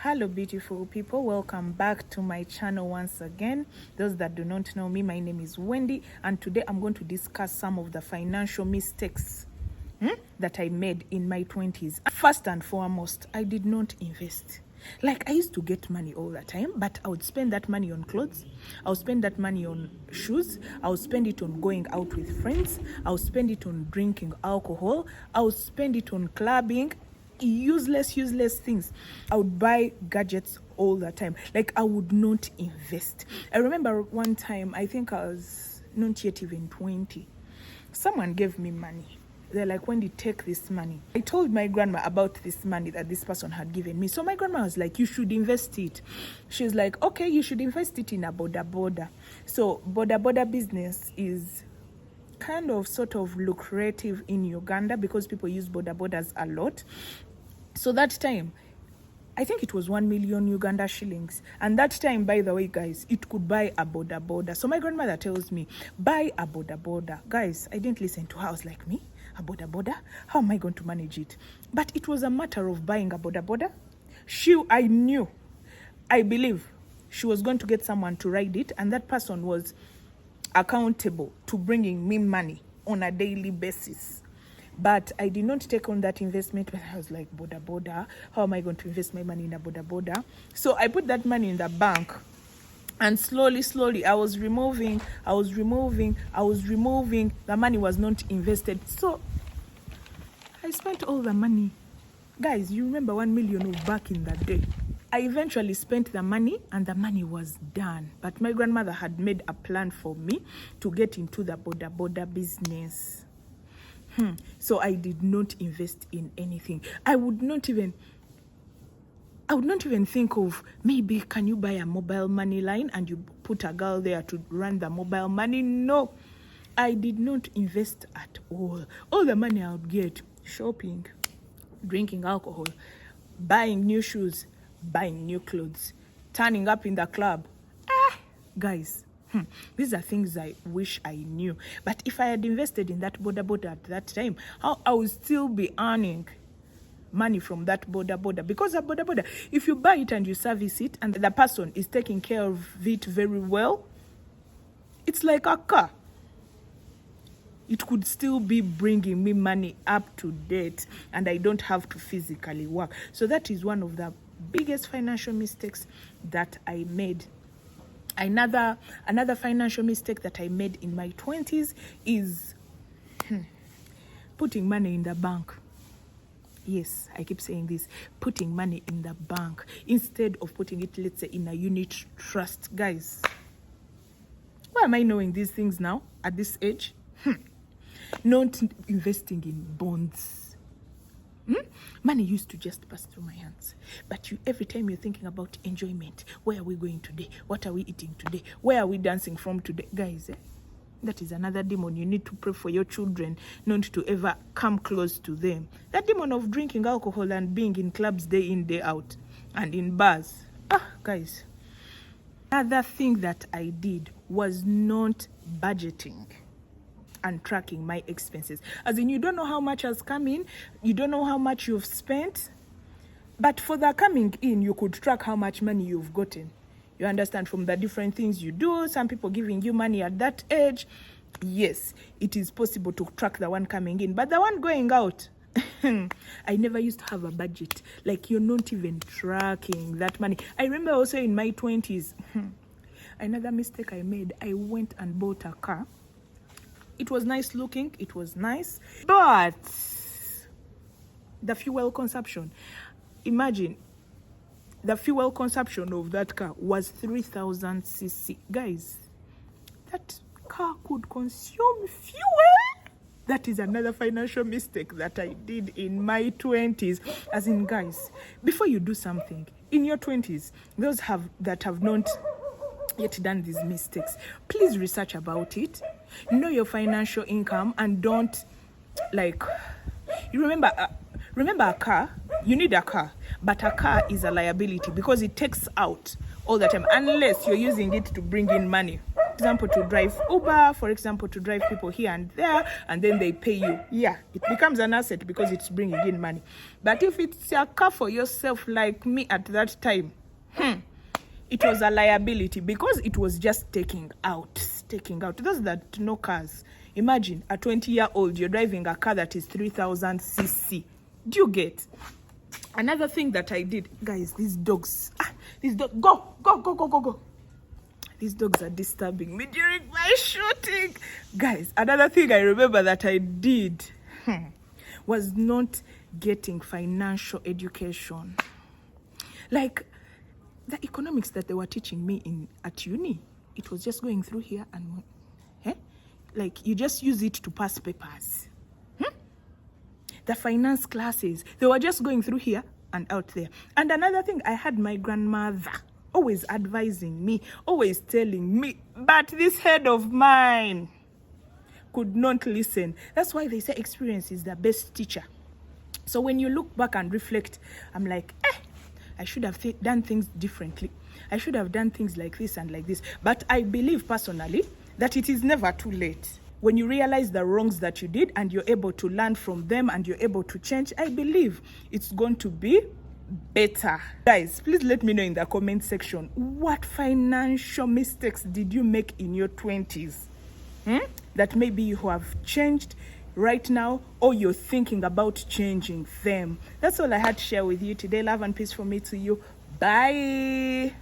Hello beautiful people, welcome back to my channel once again. Those that do not know me, my name is Wendy, and today I'm going to discuss some of the financial mistakes that I made in my 20s. First and foremost, I did not invest. Like, I used to get money all the time, but I would spend that money on clothes, I would spend that money on shoes, I would spend it on going out with friends, I would spend it on drinking alcohol, I would spend it on clubbing, useless things. I would buy gadgets all the time. Like, I would not invest. I remember one time, I think I was not yet even 20, someone gave me money. They're like, "Wendy, take this money." I told my grandma about this money that this person had given me. So my grandma was like, "You should invest it." She's like, "Okay, you should invest it in a boda. So boda business is kind of sort of lucrative in Uganda because people use bodas a lot. So that time, I think it was 1 million Uganda shillings. And that time, by the way, guys, it could buy a boda. So my grandmother tells me, buy a boda. Guys, I didn't listen to her. I was like, me? A boda? How am I going to manage it? But it was a matter of buying a boda. I believe she was going to get someone to ride it. And that person was accountable to bringing me money on a daily basis. But I did not take on that investment when I was like, boda, how am I going to invest my money in a boda? So I put that money in the bank, and slowly I was removing, the money was not invested. So I spent all the money. Guys, you remember 1 million of back in that day. I eventually spent the money and the money was done. But my grandmother had made a plan for me to get into the boda business. So I did not invest in anything. I would not even think of, maybe can you buy a mobile money line and you put a girl there to run the mobile money? No, I did not invest at all. All the money I would get, shopping, drinking alcohol, buying new shoes, buying new clothes, turning up in the club. Guys, these are things I wish I knew. But if I had invested in that boda at that time, I would still be earning money from that boda. Because a boda, if you buy it and you service it and the person is taking care of it very well, it's like a car. It could still be bringing me money up to date and I don't have to physically work. So that is one of the biggest financial mistakes that I made. Another financial mistake that I made in my 20s is putting money in the bank. Yes, I keep saying this, putting money in the bank instead of putting it, let's say, in a unit trust. Guys, why am I knowing these things now at this age? Not investing in bonds. Money used to just pass through my hands. But every time you're thinking about enjoyment, where are we going today? What are we eating today? Where are we dancing from today? Guys, that is another demon. You need to pray for your children not to ever come close to them. That demon of drinking alcohol and being in clubs day in, day out, and in bars. Guys. Another thing that I did was not budgeting and tracking my expenses. As in, you don't know how much has come in, you don't know how much you've spent, but for the coming in, you could track how much money you've gotten. You understand, from the different things you do, some people giving you money at that age. Yes, it is possible to track the one coming in, but the one going out, I never used to have a budget. Like, you're not even tracking that money. I remember also in my 20s, another mistake I made, I went and bought a car. It was nice looking, it was nice, but the fuel consumption, imagine, the fuel consumption of that car was 3,000 cc. Guys, that car could consume fuel. That is another financial mistake that I did in my 20s. As in, guys, before you do something in your 20s, those that have not yet done these mistakes, please research about it, know your financial income, and don't, like, you remember a car, you need a car, but a car is a liability because it takes out all the time unless you're using it to bring in money. example, to drive Uber, for example, to drive people here and there, and then they pay you. Yeah, it becomes an asset because it's bringing in money. But if it's a car for yourself, like me at that time, it was a liability because it was just taking out. Those that know cars, imagine a 20-year-old, you're driving a car that is 3,000 cc. Do you get? Another thing that I did, guys, these dogs, go. These dogs are disturbing me during my shooting. Guys, another thing I remember that I did was not getting financial education. Like, the economics that they were teaching me at uni, it was just going through here and like you just use it to pass papers. The finance classes, they were just going through here and out there. And another thing, I had my grandmother always advising me, always telling me, but this head of mine could not listen. That's why they say experience is the best teacher. So when you look back and reflect, I'm like, I should have done things differently. I should have done things like this and like this. But I believe personally that it is never too late. When you realize the wrongs that you did and you're able to learn from them and you're able to change, I believe it's going to be better. Guys, please let me know in the comment section, what financial mistakes did you make in your 20s? That maybe you have changed right now, or you're thinking about changing them. That's all I had to share with you today. Love and peace from me to you. Bye.